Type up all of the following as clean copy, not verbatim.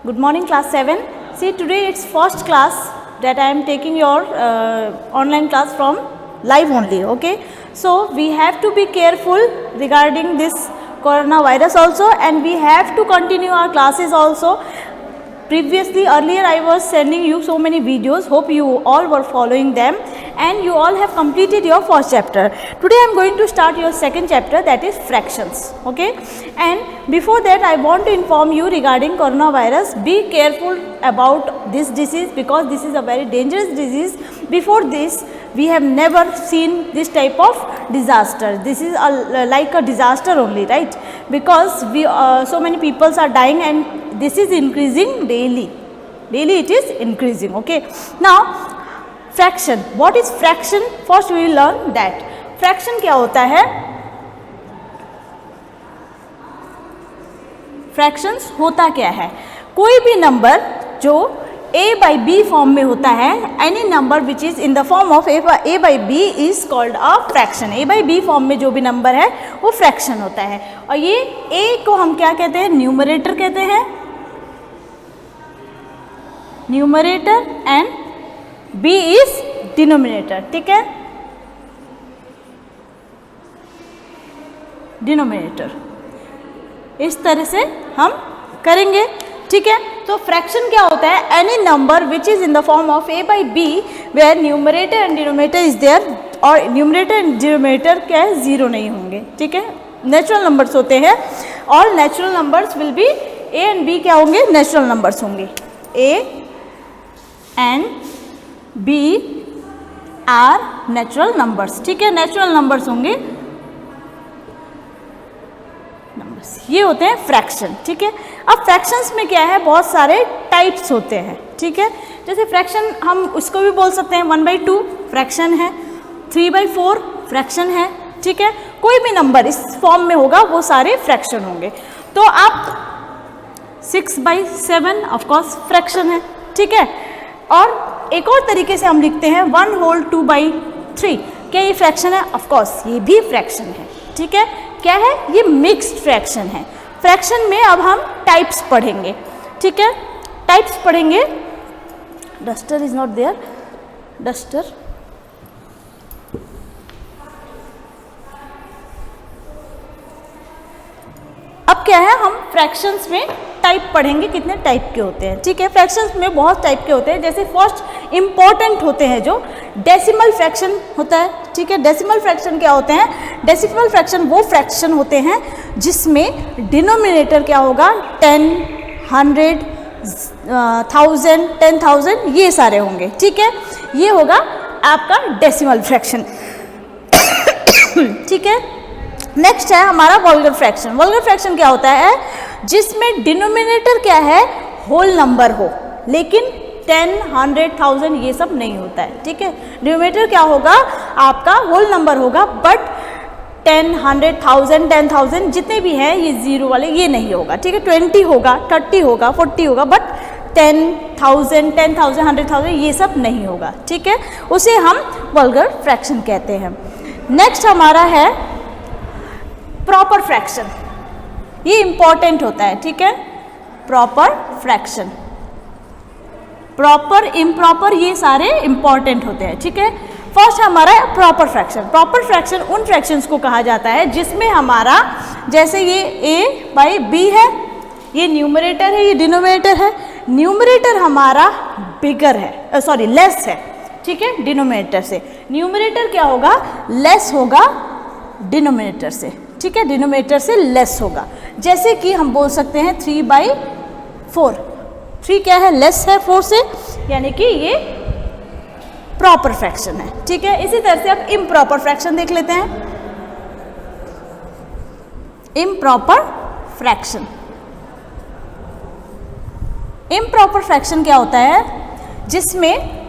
Good morning, class 7. See, today it's first class that I am taking your online class from live only, okay? So, we have to be careful regarding this coronavirus also, and we have to continue our classes also. Previously, earlier I was sending you so many videos, hope you all were following them and you all have completed your first chapter. Today I am going to start your second chapter, that is fractions, okay? And before that I want to inform you regarding coronavirus. Be careful about this disease because this is a very dangerous disease. Before this we have never seen this type of disaster. This is like a disaster only, right? Because so many people are dying and this is increasing daily it is increasing, okay? Now fraction, what is fraction? First we will learn that fraction क्या होता है. Fractions होता क्या है? कोई भी number जो a by b form में होता है, any number which is in the form of a by b is called a fraction. a by b form में जो भी नंबर है वो फ्रैक्शन होता है. और ये a को हम क्या कहते हैं? न्यूमरेटर कहते हैं, numerator, and b is denominator. ठीक है, डिनोमिनेटर. इस तरह से हम करेंगे. ठीक है, तो फ्रैक्शन क्या होता है? Any number which is in the form of a by b where numerator and denominator is there, और न्यूमरेटर एंड डिनोमिनेटर क्या है? जीरो नहीं होंगे. ठीक है, नेचुरल नंबर्स होते हैं. All natural numbers will be a and b क्या होंगे? नेचुरल नंबर्स होंगे. a and b are natural numbers. ठीक है, नेचुरल नंबर्स होंगे, नंबर्स ये होते हैं फ्रैक्शन. ठीक है, अब फ्रैक्शंस में क्या है? बहुत सारे टाइप्स होते हैं. ठीक है, जैसे फ्रैक्शन हम उसको भी बोल सकते हैं 1/2 फ्रैक्शन है, 3/4 फ्रैक्शन है. ठीक है, कोई भी नंबर इस फॉर्म में होगा वो सारे फ्रैक्शन होंगे. तो आप 6/7 ऑफकोर्स फ्रैक्शन है. ठीक है, और एक और तरीके से हम लिखते हैं 1/2/3. क्या ये फ्रैक्शन है? ऑफकोर्स ये भी फ्रैक्शन है. ठीक है, क्या है? ये मिक्स्ड फ्रैक्शन है. फ्रैक्शन में अब हम टाइप्स पढ़ेंगे. ठीक है, टाइप्स पढ़ेंगे. Duster is not there, duster. अब क्या है? हम फ्रैक्शंस में टाइप पढ़ेंगे, कितने टाइप के होते हैं. ठीक है, फ्रैक्शंस में बहुत टाइप के होते हैं. जैसे फर्स्ट इंपॉर्टेंट होते हैं जो डेसिमल फ्रैक्शन होता है. ठीक है, डेसिमल फ्रैक्शन क्या होते हैं? डेसिमल फ्रैक्शन वो फ्रैक्शन होते हैं जिसमें डिनोमिनेटर क्या होगा? 10, 100, 1000, 10,000 ये सारे होंगे. ठीक है, ये होगा आपका डेसिमल फ्रैक्शन. ठीक है, नेक्स्ट है हमारा वल्गर फ्रैक्शन. वल्गर फ्रैक्शन क्या होता है? जिसमें डिनोमिनेटर क्या है? होल नंबर हो, लेकिन 10, 100, 1000 ये सब नहीं होता है. ठीक है, डिनोमिनेटर क्या होगा? आपका होल नंबर होगा, बट 10, 100, 1000, 10,000 जितने भी हैं ये जीरो वाले ये नहीं होगा. ठीक है, 20 होगा, 30 होगा, 40 होगा, बट 10,000, 10,000, 100,000 ये सब नहीं होगा. ठीक है, उसे हम वल्गर फ्रैक्शन कहते हैं. नेक्स्ट हमारा है प्रॉपर फ्रैक्शन. ये इंपॉर्टेंट होता है. ठीक है, प्रॉपर फ्रैक्शन, प्रॉपर, इम्प्रॉपर ये सारे इंपॉर्टेंट होते हैं. ठीक है, फर्स्ट हमारा प्रॉपर फ्रैक्शन. प्रॉपर फ्रैक्शन उन फ्रैक्शंस को कहा जाता है जिसमें हमारा, जैसे ये a by b है, ये न्यूमरेटर है, ये डिनोमिनेटर है. न्यूमरेटर हमारा बिगर है, सॉरी लेस है. ठीक है, डिनोमिनेटर से. न्यूमरेटर क्या होगा? लेस होगा डिनोमिनेटर से. ठीक है, डिनोमिनेटर से लेस होगा. जैसे कि हम बोल सकते हैं 3/4. 3 क्या है? लेस है 4 से, यानी कि ये प्रॉपर फ्रैक्शन है. ठीक है, इसी तरह से अब इम्प्रॉपर फ्रैक्शन देख लेते हैं. Improper fraction. इम्प्रॉपर फ्रैक्शन क्या होता है? जिसमें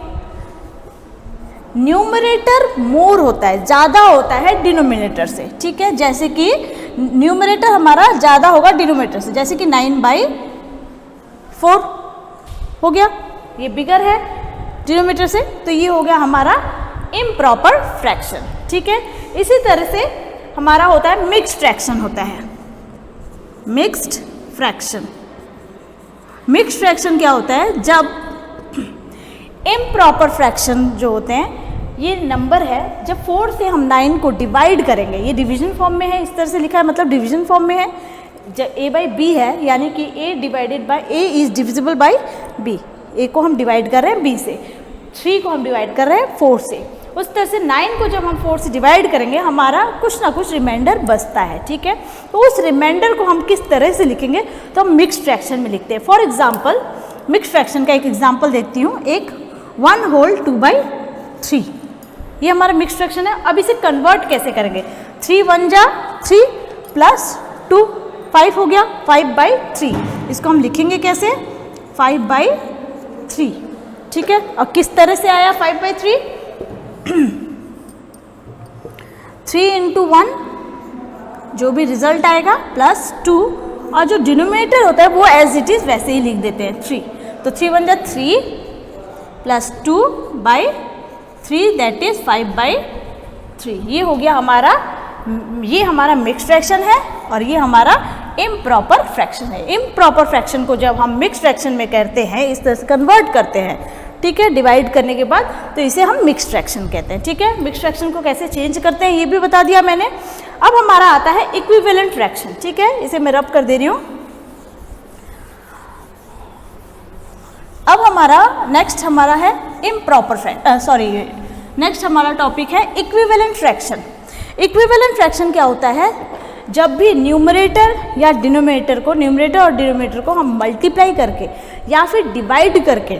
न्यूमरेटर मोर होता है, ज़्यादा होता है डिनोमिनेटर से. ठीक है, जैसे कि न्यूमरेटर हमारा ज़्यादा होगा डिनोमिनेटर से, जैसे कि 9/4 हो गया, ये बिगर है डिनोमिनेटर से, तो ये हो गया हमारा इम्प्रॉपर फ्रैक्शन. ठीक है, इसी तरह से हमारा होता है मिक्स्ड फ्रैक्शन होता है. मिक्स्ड फ्रैक्शन मिक्स्ड फ्रैक्शन क्या होता है, जब इम्प्रॉपर फ्रैक्शन जो होते हैं, ये नंबर है, जब 4 से हम 9 को डिवाइड करेंगे, ये डिवीजन फॉर्म में है, इस तरह से लिखा है, मतलब डिवीजन फॉर्म में है, जब a बाई बी है, यानी कि a divided by a is divisible by b, a को हम डिवाइड कर रहे हैं b से, 3 को हम डिवाइड कर रहे हैं 4 से, उस तरह से 9 को जब हम 4 से डिवाइड करेंगे हमारा कुछ ना कुछ रिमाइंडर बचता है, ठीक है। तो उस रिमाइंडर को हम किस तरह से लिखेंगे, तो हम मिक्स्ड फ्रैक्शन में लिखते हैं। फॉर एग्जाम्पल मिक्स्ड फ्रैक्शन का एक एग्जाम्पल देखती हूँ, एक 1 होल 2/3, ये हमारा मिक्स्ड फ्रैक्शन है। अब इसे कन्वर्ट कैसे करेंगे, 3 1 जा 3 प्लस 2 5 हो गया, 5/3, इसको हम लिखेंगे कैसे, 5/3, ठीक है। और किस तरह से आया 5/3, 3 इंटू 1 जो भी रिजल्ट आएगा प्लस 2, और जो डिनोमिनेटर होता है वो एज इट इज वैसे ही लिख देते हैं 3, तो 3 1 जा 3 प्लस 2/3 दैट इज 5/3, ये हो गया हमारा, ये हमारा मिक्स्ड फ्रैक्शन है और ये हमारा इम्प्रॉपर फ्रैक्शन है। इम्प्रॉपर फ्रैक्शन को जब हम मिक्स्ड फ्रैक्शन में करते हैं, इस तरह से कन्वर्ट करते हैं, ठीक है, डिवाइड करने के बाद, तो इसे हम मिक्स्ड फ्रैक्शन कहते हैं, ठीक है। मिक्स्ड फ्रैक्शन को कैसे चेंज करते हैं ये भी बता दिया मैंने। अब हमारा आता है इक्विवेलेंट फ्रैक्शन, ठीक है, इसे मैं रब कर दे रही हूँ। अब हमारा नेक्स्ट हमारा है नेक्स्ट हमारा टॉपिक है इक्विवेलेंट फ्रैक्शन। इक्विवेलेंट फ्रैक्शन क्या होता है, जब भी न्यूमरेटर या डिनोमिनेटर को, न्यूमरेटर और डिनोमिनेटर को हम मल्टीप्लाई करके या फिर डिवाइड करके,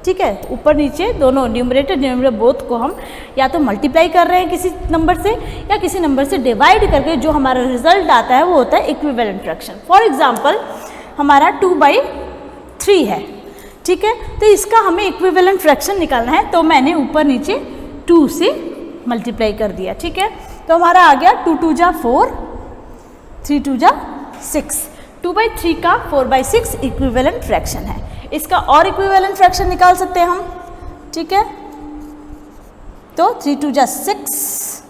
ठीक है, ऊपर नीचे दोनों न्यूमरेटर डिनोमिनेटर बोथ को हम या तो मल्टीप्लाई कर रहे हैं किसी नंबर से या किसी नंबर से डिवाइड करके जो हमारा रिजल्ट आता है वो होता है इक्विवेलेंट फ्रैक्शन। फॉर एग्जांपल हमारा 2/3 है, ठीक है, तो इसका हमें इक्विवेलेंट फ्रैक्शन निकालना है, तो मैंने ऊपर नीचे 2 से मल्टीप्लाई कर दिया, ठीक है। तो हमारा आ गया 2 2 जा 4, 3 2 जा 6, 2/3 का 4/6 इक्विवेलेंट फ्रैक्शन है। इसका और इक्विवेलेंट फ्रैक्शन निकाल सकते हैं हम, ठीक है, तो 3 2 जा 6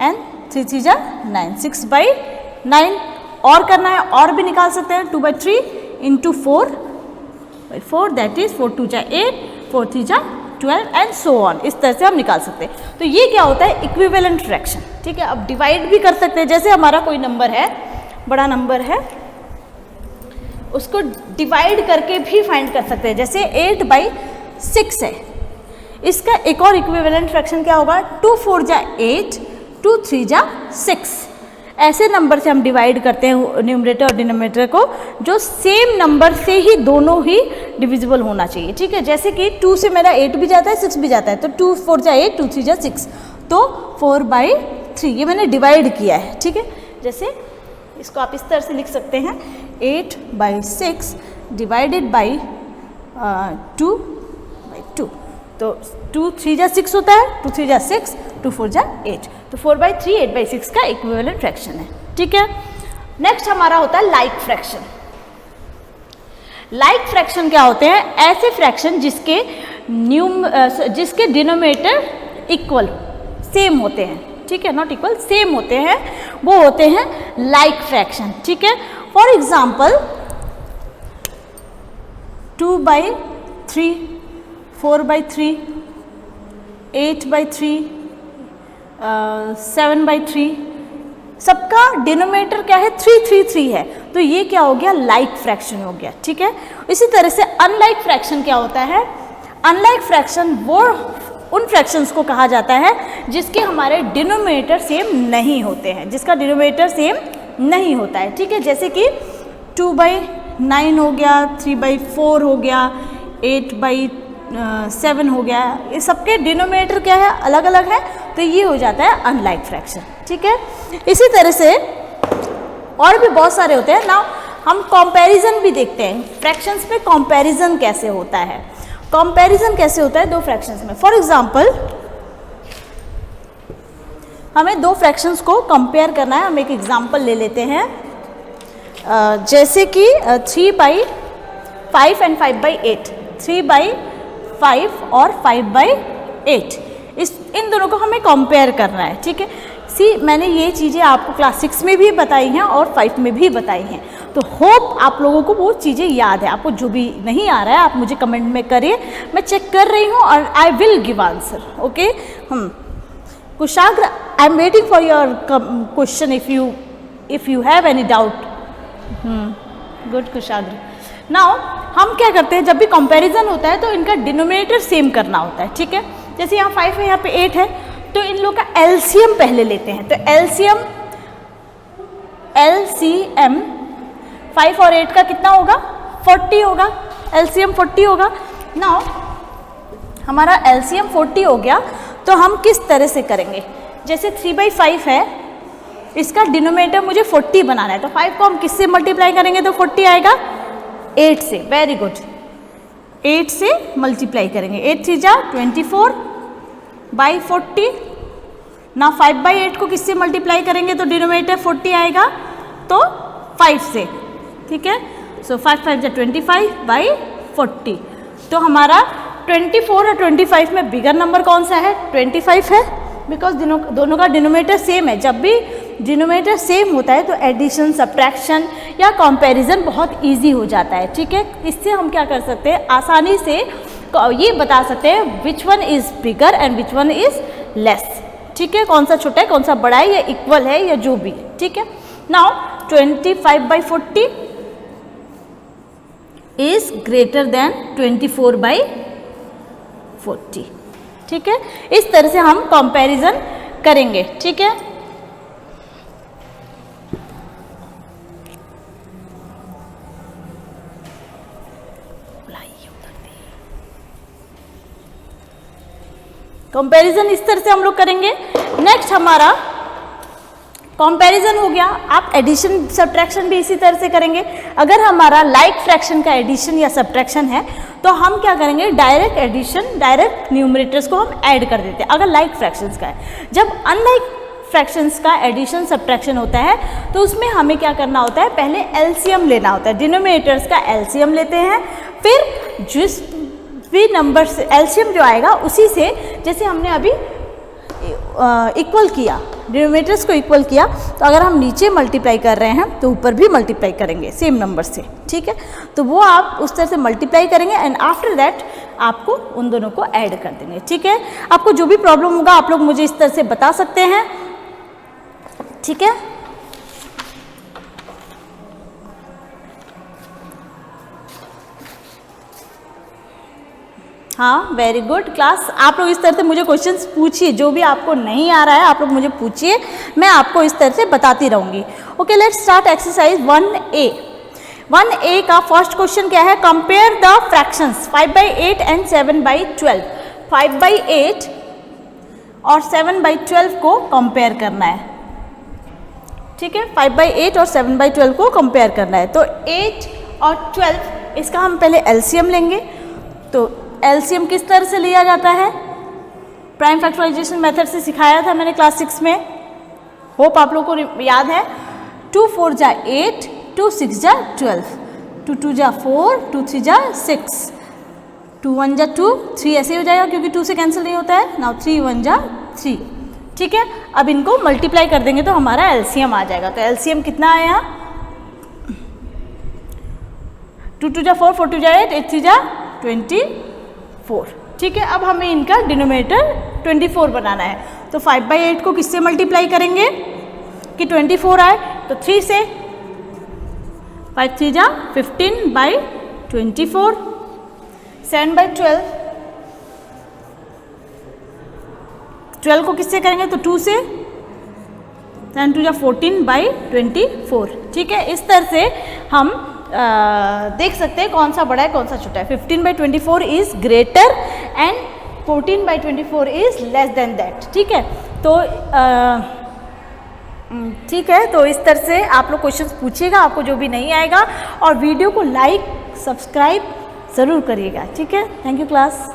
एंड 3 3 जा 9, 6/9, और करना है और भी निकाल सकते हैं, 2/3 इंटू 4/4 दैट इज 4 2 जा 8, 4 3 जा 12 एंड सो ऑन, इस तरह से हम निकाल सकते हैं। तो ये क्या होता है इक्विवेलेंट फ्रैक्शन, ठीक है। अब डिवाइड भी कर सकते हैं, जैसे हमारा कोई नंबर है, बड़ा नंबर है, उसको डिवाइड करके भी फाइंड कर सकते हैं, जैसे 8/6 है, इसका एक और इक्विवेलेंट फ्रैक्शन क्या होगा, 2 4 जा 8, 2 3 जा 6, ऐसे नंबर से हम डिवाइड करते हैं न्यूमरेटर और डिनोमिनेटर को, जो सेम नंबर से ही दोनों ही डिविजिबल होना चाहिए, ठीक है। जैसे कि 2 से मेरा 8 भी जाता है 6 भी जाता है, तो 2 4 जा 8, 2 3 जा 6, तो 4/3, ये मैंने डिवाइड किया है, ठीक है। जैसे इसको आप इस तरह से लिख सकते हैं, 8/6 डिवाइडेड बाई 2/2, तो 2 3 जा 6 होता है, 2 3 जा 6, 2 4 जा 8, तो 4/3 8/6 का इक्विवेलेंट फ्रैक्शन है, ठीक है। नेक्स्ट हमारा होता है लाइक फ्रैक्शन। लाइक फ्रैक्शन क्या होते हैं, ऐसे फ्रैक्शन जिसके डिनोमिनेटर इक्वल सेम होते हैं, ठीक है, नॉट इक्वल, सेम होते हैं, वो होते हैं लाइक फ्रैक्शन, ठीक है। फॉर एग्जाम्पल 2/3, 4/3, 8/3, 7/3, सबका डिनोमिनेटर क्या है 3 3 3 है, तो ये क्या हो गया लाइक फ्रैक्शन हो गया, ठीक है। इसी तरह से अनलाइक फ्रैक्शन क्या होता है, अनलाइक फ्रैक्शन वो उन फ्रैक्शंस को कहा जाता है जिसके हमारे डिनोमिनेटर सेम नहीं होते हैं, जिसका डिनोमिनेटर सेम नहीं होता है, ठीक है। जैसे कि 2/9 हो गया, 3/4 हो गया, 8/7 हो गया, ये सबके डिनोमिनेटर क्या है अलग अलग है, तो ये हो जाता है अनलाइक फ्रैक्शन, ठीक है। इसी तरह से और भी बहुत सारे होते हैं ना, हम कंपैरिजन भी देखते हैं, फ्रैक्शंस में कंपैरिजन कैसे होता है, कंपैरिजन कैसे होता है दो फ्रैक्शंस में। फॉर एग्जांपल हमें दो फ्रैक्शंस को कंपेयर करना है, हम एक एग्जांपल ले लेते हैं, जैसे कि 3/5 एंड 5/8, 3/5 और 5/8, इन दोनों को हमें कंपेयर करना है, ठीक है। सी मैंने ये चीज़ें आपको क्लास 6 में भी बताई हैं और 5 में भी बताई हैं, तो होप आप लोगों को वो चीज़ें याद है। आपको जो भी नहीं आ रहा है आप मुझे कमेंट में करिए, मैं चेक कर रही हूँ और I will give answer. Okay, Kushagra, I am waiting for your question if you have any doubt. Good Kushagra. Now हम क्या करते हैं, जब भी कंपैरिजन होता है तो इनका डिनोमिनेटर सेम करना होता है, ठीक है। जैसे यहाँ 5 है, यहाँ पे 8 है, तो इन लोग का एलसीएम पहले लेते हैं। तो एलसीएम 5 और 8 का कितना होगा, 40 होगा, एलसीएम 40 होगा। नाउ हमारा एलसीएम 40 हो गया, तो हम किस तरह से करेंगे, जैसे 3/5 है, इसका डिनोमिनेटर मुझे 40 बनाना है, तो 5 को हम किससे मल्टीप्लाई करेंगे तो 40 आएगा, 8 से। वेरी गुड, 8 से मल्टीप्लाई करेंगे। 8 3 जा 24/40। ना 5/8 को किससे मल्टीप्लाई करेंगे तो डिनोमिनेटर 40 आएगा, तो 5 से, ठीक है। सो 5 5 जा 25/40। तो हमारा 24 और 25 में बिगर नंबर कौन सा है, 25 है, बिकॉज दोनों का डिनोमिनेटर सेम है। जब भी डिनोमिनेटर सेम होता है तो एडिशन, सब्ट्रैक्शन या कंपैरिजन बहुत इजी हो जाता है, ठीक है। इससे हम क्या कर सकते हैं, आसानी से ये बता सकते हैं which one is bigger and which one is less, ठीक है। कौन सा छोटा है, कौन सा बड़ा है, या इक्वल है, या जो भी, ठीक है। नाउ 25/40 इज ग्रेटर देन 24/40, ठीक है। इस तरह से हम कंपैरिजन करेंगे, ठीक है। कंपैरिजन इस तरह से हम लोग करेंगे। नेक्स्ट हमारा कंपैरिजन हो गया, आप एडिशन सब्ट्रैक्शन भी इसी तरह से करेंगे। अगर हमारा लाइक फ्रैक्शन का एडिशन या सब्ट्रैक्शन है तो हम क्या करेंगे, डायरेक्ट एडिशन, डायरेक्ट न्यूमरेटर्स को हम ऐड कर देते हैं अगर लाइक फ्रैक्शंस का है। जब अनलाइक फ्रैक्शंस का एडिशन सब्ट्रैक्शन होता है तो उसमें हमें क्या करना होता है, पहले एलसीएम लेना होता है, डिनोमिनेटर्स का एलसीएम लेते हैं, फिर जिस भी नंबर से एलसीएम जो आएगा उसी से, जैसे हमने अभी इक्वल किया, डिनोमिनेटर्स को इक्वल किया, तो अगर हम नीचे मल्टीप्लाई कर रहे हैं तो ऊपर भी मल्टीप्लाई करेंगे सेम नंबर से, ठीक है। तो वो आप उस तरह से मल्टीप्लाई करेंगे एंड आफ्टर दैट आपको उन दोनों को ऐड कर देंगे, ठीक है। आपको जो भी प्रॉब्लम होगा आप लोग मुझे इस तरह से बता सकते हैं, ठीक है। हाँ, वेरी गुड क्लास। आप लोग इस तरह से मुझे क्वेश्चंस पूछिए, जो भी आपको नहीं आ रहा है आप लोग मुझे पूछिए, मैं आपको इस तरह से बताती रहूँगी। Okay, let's start exercise 1A। 1A का फर्स्ट क्वेश्चन क्या है, कंपेयर द फ्रैक्शंस 5/8 एंड 7/12। 5/8 और 7/12 को कंपेयर करना है, ठीक है। 5/8 और 7/12 को कंपेयर करना है। तो 8 और 12 इसका हम पहले एलसीएम लेंगे। तो एलसीएम किस तरह से लिया जाता है, प्राइम फैक्टराइजेशन मेथड से सिखाया था मैंने क्लास 6 में, होप आप लोगों को याद है। 2 4 जा 8, 2 6 जा 12, 2 2 जा 4, 2 3 जा 6, 2 1 जा 2, 3 ऐसे हो जाएगा क्योंकि 2 से कैंसिल नहीं होता है। नाउ 3 1 जा 3, ठीक है। अब इनको मल्टीप्लाई कर देंगे तो हमारा एलसीएम आ जाएगा। तो एलसीएम कितना आया, 2 2 जा 4, 4 2 जा 8, 8 3 जा 24, ठीक है। अब हमें इनका डिनोमिनेटर 24 बनाना है। तो 5/8 को किससे मल्टीप्लाई करेंगे कि 24 आए, तो 3 से। 5 3 जा 15/24। 7/12, 12 को किससे करेंगे तो 2 से। 7 2 जा 14/24, ठीक है। इस तरह से हम देख सकते हैं कौन सा बड़ा है कौन सा छोटा है। 15/24 is greater and 14/24 is less than that, ठीक है। तो ठीक है, तो इस तरह से आप लोग क्वेश्चंस पूछिएगा, आपको जो भी नहीं आएगा, और वीडियो को लाइक सब्सक्राइब ज़रूर करिएगा, ठीक है। Thank you class.